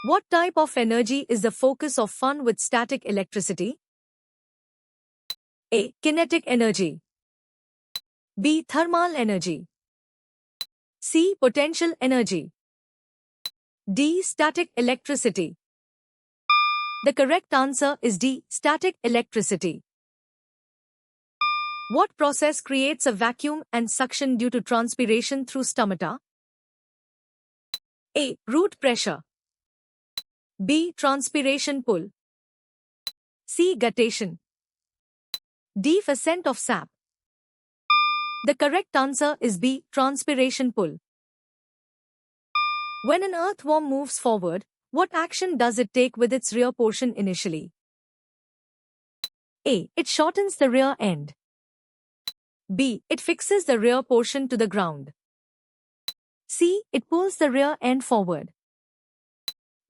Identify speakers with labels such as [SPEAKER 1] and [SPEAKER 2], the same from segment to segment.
[SPEAKER 1] What type of energy is the focus of fun with static electricity? A. Kinetic energy. B. Thermal energy. C. Potential energy. D. Static electricity. The correct answer is D. Static electricity. What process creates a vacuum and suction due to transpiration through stomata? A. Root pressure. B. Transpiration pull. C. Guttation. D. Ascent of sap. The correct answer is B. Transpiration pull. When an earthworm moves forward, what action does it take with its rear portion initially? A. It shortens the rear end. B. It fixes the rear portion to the ground. C. It pulls the rear end forward.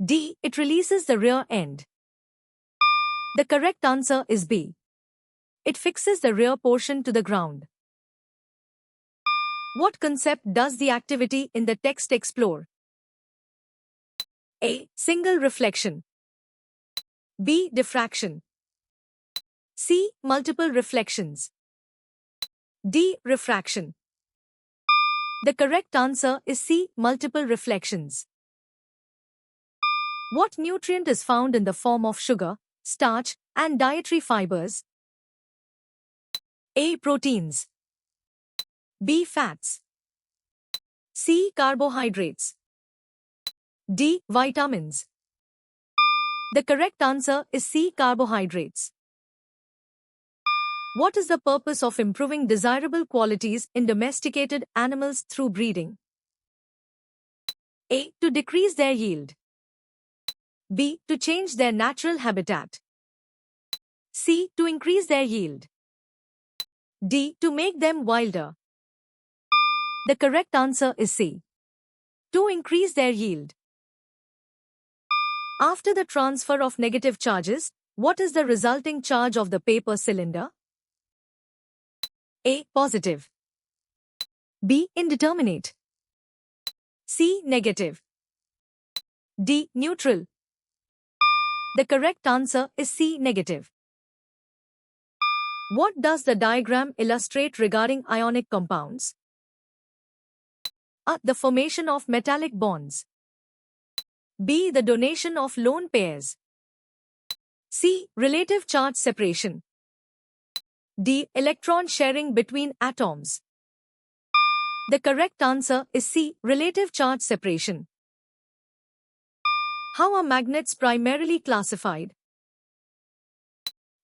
[SPEAKER 1] D. It releases the rear end. The correct answer is B. It fixes the rear portion to the ground. What concept does the activity in the text explore? A. Single reflection. B. Diffraction. C. Multiple reflections. D. Refraction. The correct answer is C. Multiple reflections. What nutrient is found in the form of sugar, starch, and dietary fibers? A. Proteins. B. Fats. C. Carbohydrates. D. Vitamins. The correct answer is C. Carbohydrates. What is the purpose of improving desirable qualities in domesticated animals through breeding? A. To decrease their yield. B. To change their natural habitat. C. To increase their yield. D. To make them wilder. The correct answer is C. To increase their yield. After the transfer of negative charges, what is the resulting charge of the paper cylinder? A. Positive. B. Indeterminate. C. Negative. D. Neutral. The correct answer is C. Negative. What does the diagram illustrate regarding ionic compounds? A. The formation of metallic bonds. B. The donation of lone pairs. C. Relative charge separation. D. Electron sharing between atoms. The correct answer is C. Relative charge separation. How are magnets primarily classified?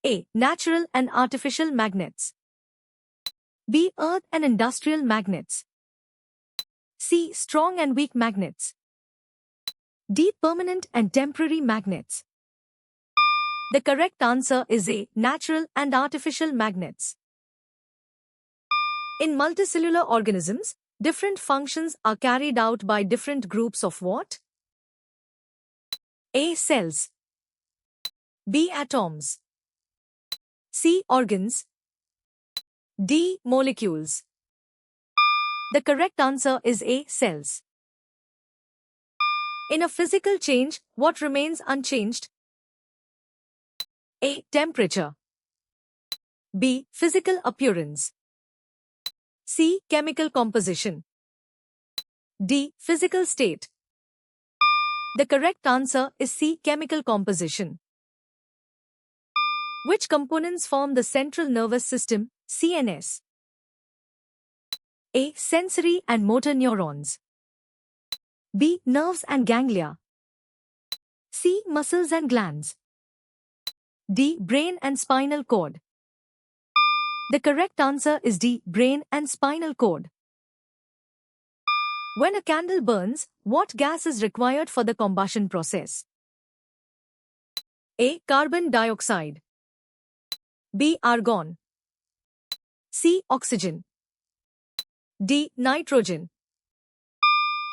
[SPEAKER 1] A. Natural and artificial magnets. B. Earth and industrial magnets. C. Strong and weak magnets. D. Permanent and temporary magnets. The correct answer is A. Natural and artificial magnets. In multicellular organisms, different functions are carried out by different groups of what? A. Cells. B. Atoms. C. Organs. D. Molecules. The correct answer is A. Cells. In a physical change, what remains unchanged? A. Temperature. B. Physical appearance. C. Chemical composition. D. Physical state. The correct answer is C. Chemical composition. Which components form the central nervous system, CNS? A. Sensory and motor neurons. B. Nerves and ganglia. C. Muscles and glands. D. Brain and spinal cord. The correct answer is D. Brain and spinal cord. When a candle burns, what gas is required for the combustion process? A. Carbon dioxide. B. Argon. C. Oxygen. D. Nitrogen.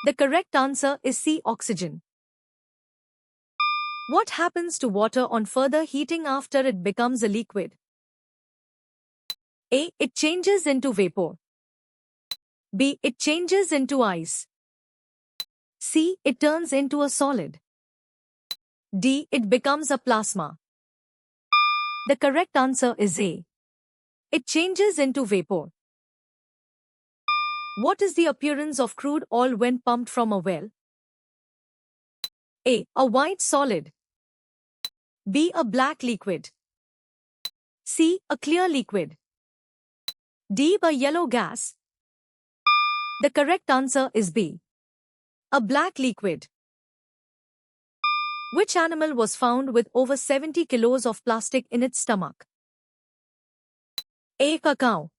[SPEAKER 1] The correct answer is C. Oxygen. What happens to water on further heating after it becomes a liquid? A. It changes into vapor. B. It changes into ice. C. It turns into a solid. D. It becomes a plasma. The correct answer is A. It changes into vapor. What is the appearance of crude oil when pumped from a well? A. A white solid. B. A black liquid. C. A clear liquid. D. A yellow gas. The correct answer is B. A black liquid. Which animal was found with over 70 kilos of plastic in its stomach? A. A cow.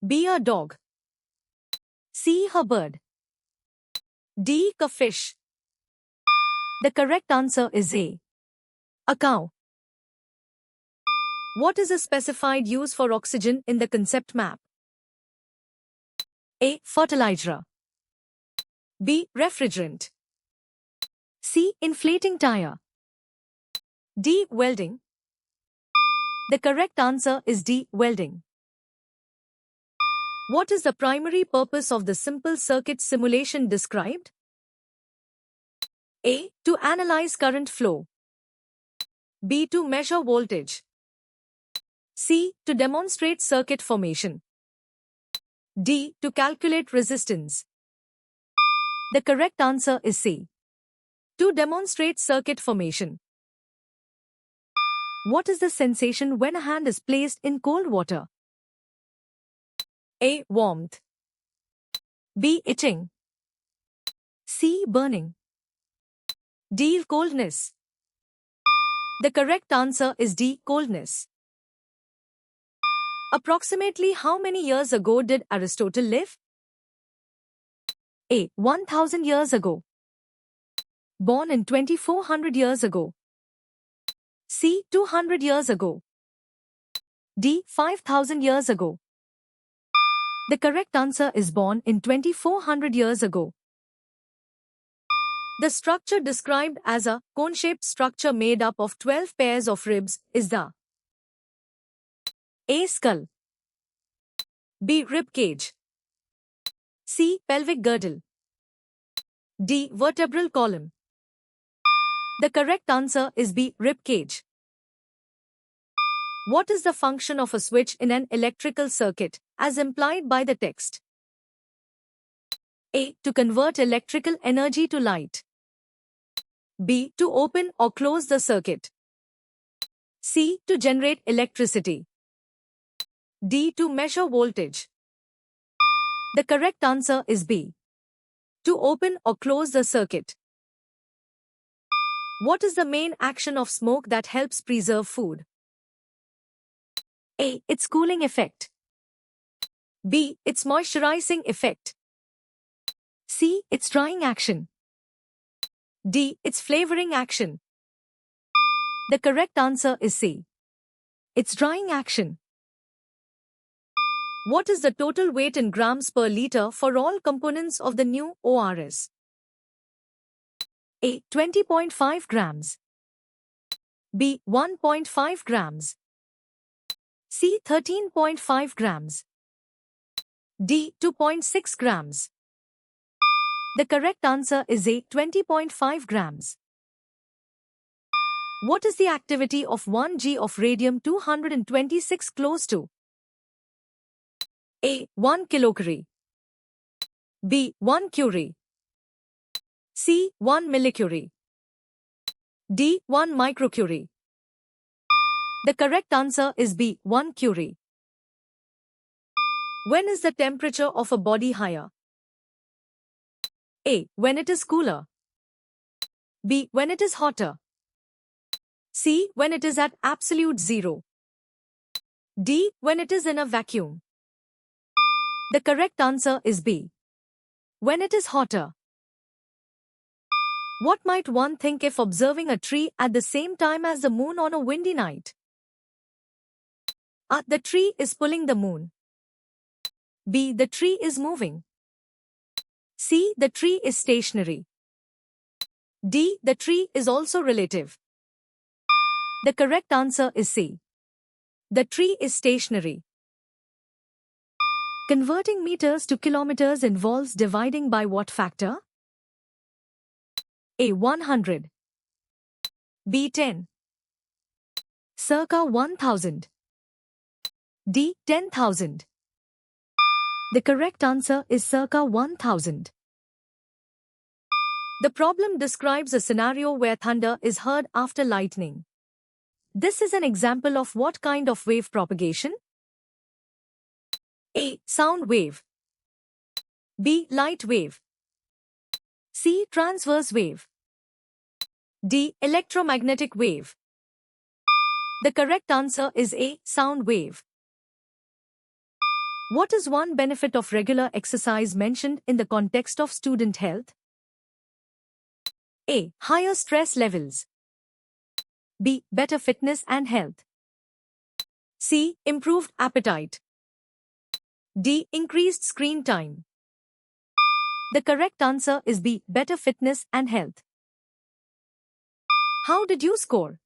[SPEAKER 1] B. A dog. C. A bird. D. A fish. The correct answer is A. A cow. What is a specified use for oxygen in the concept map? A. Fertilizer. B. Refrigerant. C. Inflating tire. D. Welding. The correct answer is D. Welding. What is the primary purpose of the simple circuit simulation described? A. To analyze current flow. B. To measure voltage. C. To demonstrate circuit formation. D. To calculate resistance. The correct answer is C. To demonstrate circuit formation. What is the sensation when a hand is placed in cold water? A. Warmth. B. Itching. C. Burning. D. Coldness. The correct answer is D. Coldness. Approximately how many years ago did Aristotle live? A. 1000 years ago. Born in 2400 years ago. C. 200 years ago. D. 5000 years ago. The correct answer is born in 2400 years ago. The structure described as a cone-shaped structure made up of 12 pairs of ribs is the A. Skull. B. Rib cage. C. Pelvic girdle. D. Vertebral column. The correct answer is B. Rib cage. What is the function of a switch in an electrical circuit, as implied by the text? A. To convert electrical energy to light. B. To open or close the circuit. C. To generate electricity. D. To measure voltage. The correct answer is B. To open or close the circuit. What is the main action of smoke that helps preserve food? A. Its cooling effect. B. Its moisturizing effect. C. Its drying action. D. Its flavoring action. The correct answer is C. Its drying action. What is the total weight in grams per liter for all components of the new ORS? A. 20.5 grams. B. 1.5 grams. C. 13.5 grams. D. 2.6 grams. The correct answer is A. 20.5 grams. What is the activity of 1 G of radium-226 close to? A. 1 kilocurie. B. 1 curie. C. 1 millicurie. D. 1 microcurie. The correct answer is B. 1 curie. When is the temperature of a body higher? A. When it is cooler. B. When it is hotter. C. When it is at absolute zero. D. When it is in a vacuum. The correct answer is B. When it is hotter. What might one think if observing a tree at the same time as the moon on a windy night? A. The tree is pulling the moon. B. The tree is moving. C. The tree is stationary. D. The tree is also relative. The correct answer is C. The tree is stationary. Converting meters to kilometers involves dividing by what factor? A. 100. B. 10. Circa 1000. D. 10,000. The correct answer is circa 1000. The problem describes a scenario where thunder is heard after lightning. This is an example of what kind of wave propagation? A. Sound wave. B. Light wave. C. Transverse wave. D. Electromagnetic wave. The correct answer is A. Sound wave. What is one benefit of regular exercise mentioned in the context of student health? A. Higher stress levels. B. Better fitness and health. C. Improved appetite. D. Increased screen time. The correct answer is B. Better fitness and health. How did you score?